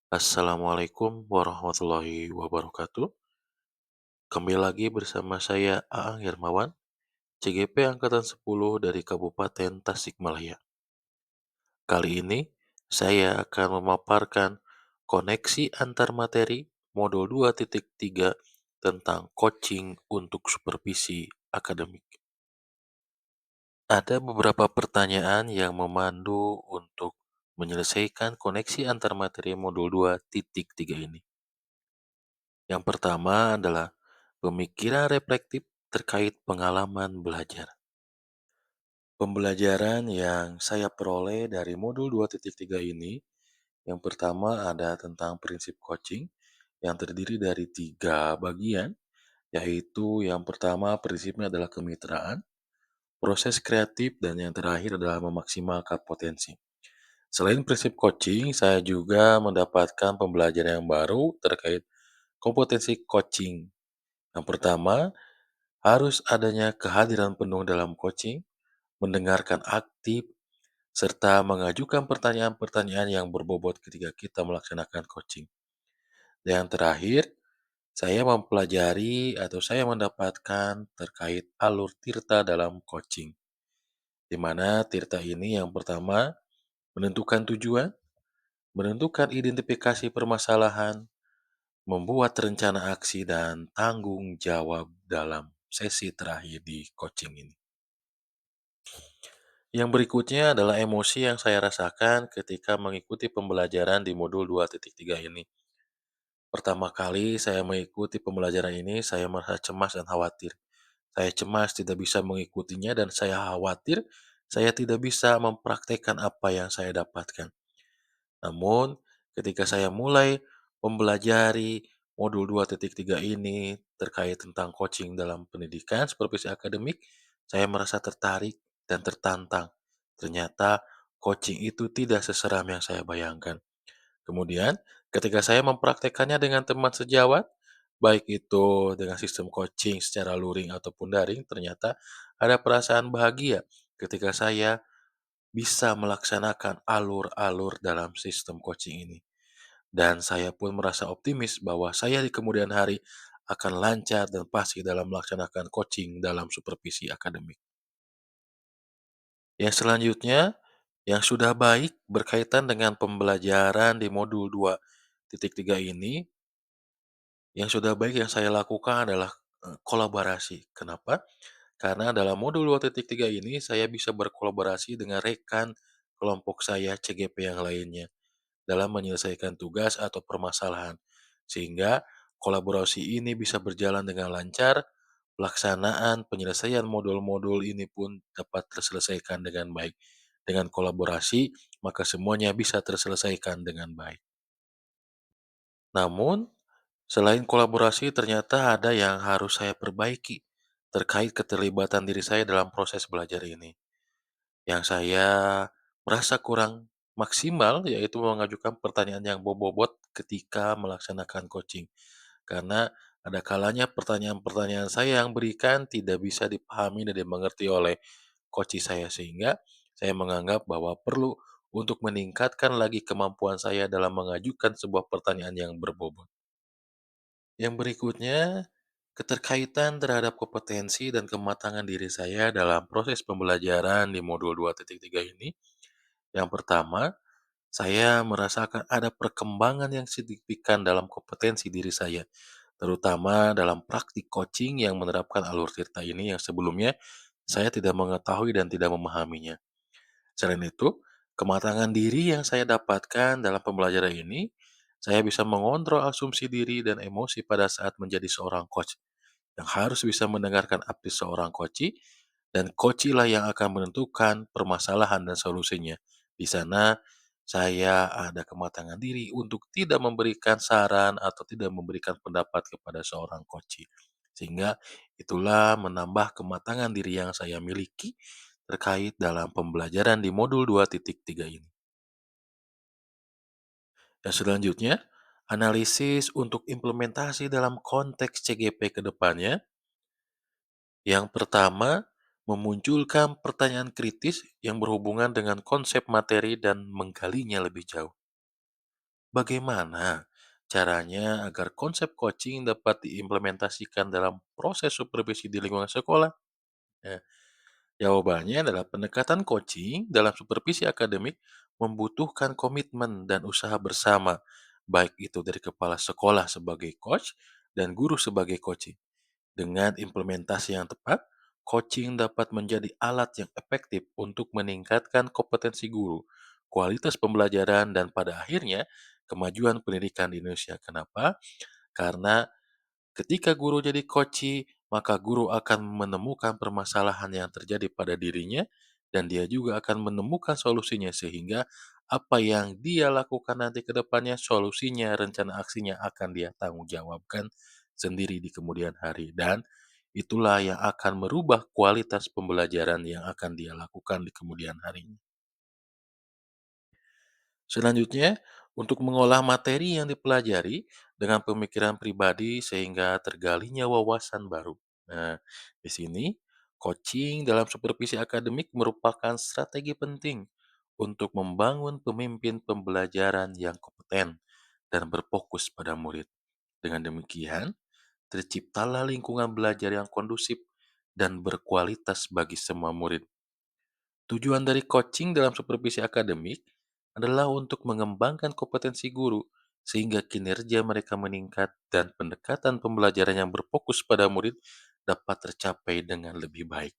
Assalamualaikum warahmatullahi wabarakatuh. Kembali lagi bersama saya Aang Hermawan, CGP Angkatan 10 dari Kabupaten Tasikmalaya. Kali ini saya akan memaparkan koneksi antar materi modul 2.3 tentang coaching untuk supervisi akademik. Ada beberapa pertanyaan yang memandu untuk menyelesaikan koneksi antar materi modul 2.3 ini. Yang pertama adalah pemikiran reflektif terkait pengalaman belajar. Pembelajaran yang saya peroleh dari modul 2.3 ini, yang pertama ada tentang prinsip coaching yang terdiri dari 3 bagian, yaitu yang pertama prinsipnya adalah kemitraan, proses kreatif, dan yang terakhir adalah memaksimalkan potensi. Selain prinsip coaching, saya juga mendapatkan pembelajaran yang baru terkait kompetensi coaching. Yang pertama, harus adanya kehadiran penuh dalam coaching, mendengarkan aktif, serta mengajukan pertanyaan-pertanyaan yang berbobot ketika kita melaksanakan coaching. Dan yang terakhir, saya mempelajari atau saya mendapatkan terkait alur tirta dalam coaching. Di mana tirta ini yang pertama menentukan tujuan, menentukan identifikasi permasalahan, membuat rencana aksi, dan tanggung jawab dalam sesi terakhir di coaching ini. Yang berikutnya adalah emosi yang saya rasakan ketika mengikuti pembelajaran di modul 2.3 ini. Pertama kali saya mengikuti pembelajaran ini, saya merasa cemas dan khawatir. Saya cemas tidak bisa mengikutinya dan saya khawatir saya tidak bisa mempraktekkan apa yang saya dapatkan. Namun, ketika saya mulai mempelajari modul 2.3 ini terkait tentang coaching dalam pendidikan supervisi akademik, saya merasa tertarik dan tertantang. Ternyata coaching itu tidak seseram yang saya bayangkan. Kemudian, ketika saya mempraktekannya dengan teman sejawat, baik itu dengan sistem coaching secara luring ataupun daring, ternyata ada perasaan bahagia ketika saya bisa melaksanakan alur-alur dalam sistem coaching ini. Dan saya pun merasa optimis bahwa saya di kemudian hari akan lancar dan pasti dalam melaksanakan coaching dalam supervisi akademik. Yang selanjutnya, yang sudah baik berkaitan dengan pembelajaran di modul 2.3 ini, yang sudah baik yang saya lakukan adalah kolaborasi. Kenapa? Karena dalam modul 2.3 ini saya bisa berkolaborasi dengan rekan kelompok saya CGP yang lainnya dalam menyelesaikan tugas atau permasalahan. Sehingga kolaborasi ini bisa berjalan dengan lancar, pelaksanaan penyelesaian modul-modul ini pun dapat terselesaikan dengan baik. Dengan kolaborasi, maka semuanya bisa terselesaikan dengan baik. Namun, selain kolaborasi, ternyata ada yang harus saya perbaiki terkait keterlibatan diri saya dalam proses belajar ini. Yang saya merasa kurang maksimal yaitu mengajukan pertanyaan yang berbobot ketika melaksanakan coaching. Karena ada kalanya pertanyaan-pertanyaan saya yang berikan tidak bisa dipahami dan dimengerti oleh coach saya sehingga saya menganggap bahwa perlu untuk meningkatkan lagi kemampuan saya dalam mengajukan sebuah pertanyaan yang berbobot. Yang berikutnya, keterkaitan terhadap kompetensi dan kematangan diri saya dalam proses pembelajaran di modul 2.3 ini. Yang pertama, saya merasakan ada perkembangan yang signifikan dalam kompetensi diri saya, terutama dalam praktik coaching yang menerapkan alur tirta ini yang sebelumnya saya tidak mengetahui dan tidak memahaminya. Selain itu, kematangan diri yang saya dapatkan dalam pembelajaran ini, saya bisa mengontrol asumsi diri dan emosi pada saat menjadi seorang coach, yang harus bisa mendengarkan update seorang coach, dan coach lah yang akan menentukan permasalahan dan solusinya. Di sana, saya ada kematangan diri untuk tidak memberikan saran atau tidak memberikan pendapat kepada seorang coach. Sehingga itulah menambah kematangan diri yang saya miliki terkait dalam pembelajaran di modul 2.3 ini. Dan selanjutnya, analisis untuk implementasi dalam konteks CGP ke depannya. Yang pertama, memunculkan pertanyaan kritis yang berhubungan dengan konsep materi dan menggalinya lebih jauh. Bagaimana caranya agar konsep coaching dapat diimplementasikan dalam proses supervisi di lingkungan sekolah? Nah, jawabannya adalah pendekatan coaching dalam supervisi akademik membutuhkan komitmen dan usaha bersama, baik itu dari kepala sekolah sebagai coach dan guru sebagai coaching. Dengan implementasi yang tepat, coaching dapat menjadi alat yang efektif untuk meningkatkan kompetensi guru, kualitas pembelajaran, dan pada akhirnya kemajuan pendidikan di Indonesia. Kenapa? Karena ketika guru jadi coaching, maka guru akan menemukan permasalahan yang terjadi pada dirinya dan dia juga akan menemukan solusinya sehingga apa yang dia lakukan nanti ke depannya, solusinya, rencana aksinya akan dia tanggung jawabkan sendiri di kemudian hari dan itulah yang akan merubah kualitas pembelajaran yang akan dia lakukan di kemudian harinya. Selanjutnya, untuk mengolah materi yang dipelajari dengan pemikiran pribadi sehingga tergalinya wawasan baru. Nah, di sini coaching dalam supervisi akademik merupakan strategi penting untuk membangun pemimpin pembelajaran yang kompeten dan berfokus pada murid. Dengan demikian, terciptalah lingkungan belajar yang kondusif dan berkualitas bagi semua murid. Tujuan dari coaching dalam supervisi akademik adalah untuk mengembangkan kompetensi guru sehingga kinerja mereka meningkat dan pendekatan pembelajaran yang berfokus pada murid dapat tercapai dengan lebih baik.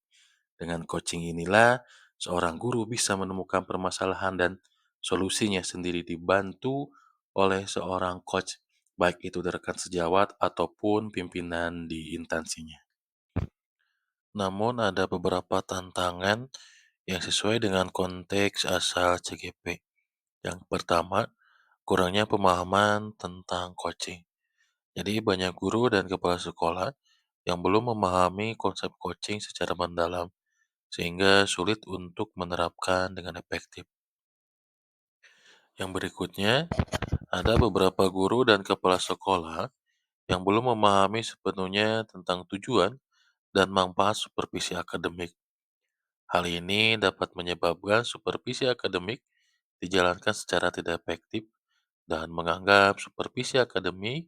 Dengan coaching inilah seorang guru bisa menemukan permasalahan dan solusinya sendiri dibantu oleh seorang coach, baik itu dari rekan sejawat ataupun pimpinan di instansinya. Namun ada beberapa tantangan yang sesuai dengan konteks asal CGP. Yang pertama, kurangnya pemahaman tentang coaching. Jadi banyak guru dan kepala sekolah yang belum memahami konsep coaching secara mendalam, sehingga sulit untuk menerapkan dengan efektif. Yang berikutnya, ada beberapa guru dan kepala sekolah yang belum memahami sepenuhnya tentang tujuan dan manfaat supervisi akademik. Hal ini dapat menyebabkan supervisi akademik dijalankan secara tidak efektif dan menganggap supervisi akademik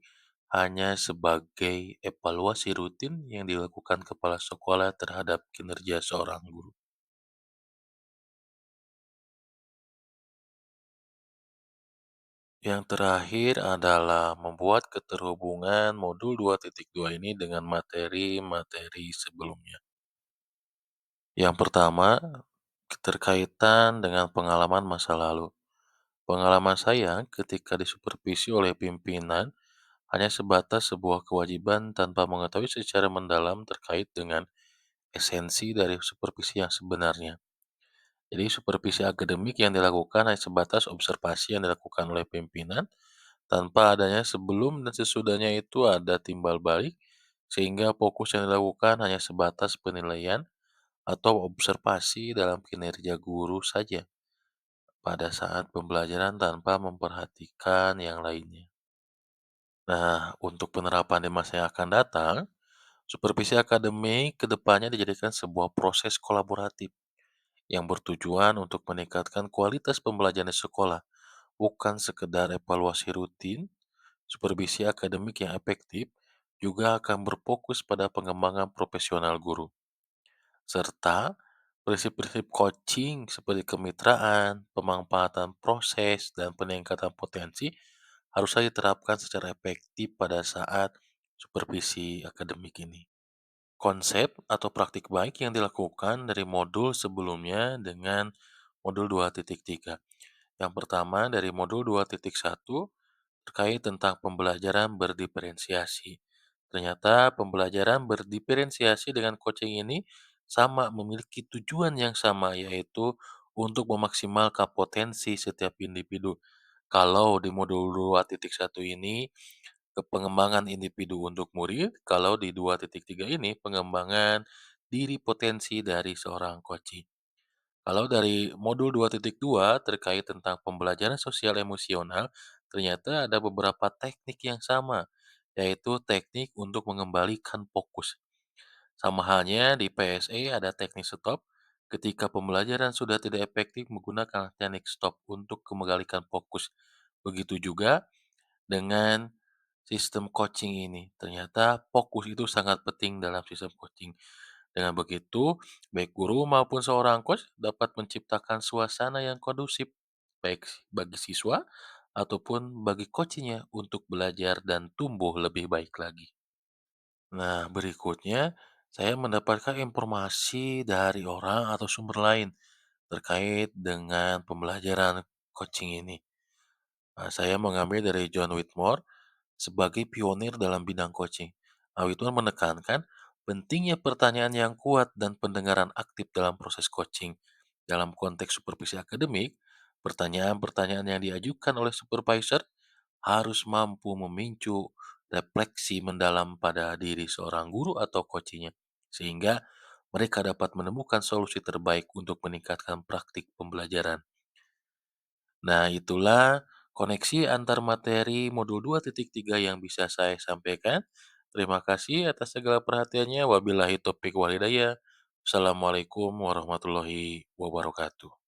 hanya sebagai evaluasi rutin yang dilakukan kepala sekolah terhadap kinerja seorang guru. Yang terakhir adalah membuat keterhubungan modul 2.2 ini dengan materi-materi sebelumnya. Yang pertama, keterkaitan dengan pengalaman masa lalu. Pengalaman saya ketika disupervisi oleh pimpinan hanya sebatas sebuah kewajiban tanpa mengetahui secara mendalam terkait dengan esensi dari supervisi yang sebenarnya. Jadi supervisi akademik yang dilakukan hanya sebatas observasi yang dilakukan oleh pimpinan tanpa adanya sebelum dan sesudahnya itu ada timbal balik sehingga fokus yang dilakukan hanya sebatas penilaian atau observasi dalam kinerja guru saja pada saat pembelajaran tanpa memperhatikan yang lainnya. Nah, untuk penerapan di masa yang akan datang, supervisi akademik ke depannya dijadikan sebuah proses kolaboratif yang bertujuan untuk meningkatkan kualitas pembelajaran di sekolah, bukan sekedar evaluasi rutin. Supervisi akademik yang efektif juga akan berfokus pada pengembangan profesional guru, serta prinsip-prinsip coaching seperti kemitraan, pemanfaatan proses, dan peningkatan potensi harus saja diterapkan secara efektif pada saat supervisi akademik ini. Konsep atau praktik baik yang dilakukan dari modul sebelumnya dengan modul 2.3. Yang pertama dari modul 2.1 terkait tentang pembelajaran berdiferensiasi. Ternyata pembelajaran berdiferensiasi dengan coaching ini sama memiliki tujuan yang sama yaitu untuk memaksimalkan potensi setiap individu. Kalau di modul 2.1 ini ke pengembangan individu untuk murid, kalau di 2.3 ini pengembangan diri potensi dari seorang coaching. Kalau dari modul 2.2 terkait tentang pembelajaran sosial emosional, ternyata ada beberapa teknik yang sama, yaitu teknik untuk mengembalikan fokus. Sama halnya di PSE ada teknik stop, ketika pembelajaran sudah tidak efektif menggunakan teknik stop untuk mengembalikan fokus. Begitu juga dengan sistem coaching ini. Ternyata fokus itu sangat penting dalam sistem coaching. Dengan begitu, baik guru maupun seorang coach dapat menciptakan suasana yang kondusif, baik bagi siswa ataupun bagi coachnya untuk belajar dan tumbuh lebih baik lagi. Nah, berikutnya saya mendapatkan informasi dari orang atau sumber lain terkait dengan pembelajaran coaching ini. Nah, saya mengambil dari John Whitmore sebagai pionir dalam bidang coaching. Whitmore menekankan pentingnya pertanyaan yang kuat dan pendengaran aktif dalam proses coaching. Dalam konteks supervisi akademik, pertanyaan-pertanyaan yang diajukan oleh supervisor harus mampu memicu refleksi mendalam pada diri seorang guru atau coachnya, sehingga mereka dapat menemukan solusi terbaik untuk meningkatkan praktik pembelajaran. Nah, itulah koneksi antar materi modul 2.3 yang bisa saya sampaikan. Terima kasih atas segala perhatiannya. Wabillahi taufiq walhidayah. Assalamualaikum warahmatullahi wabarakatuh.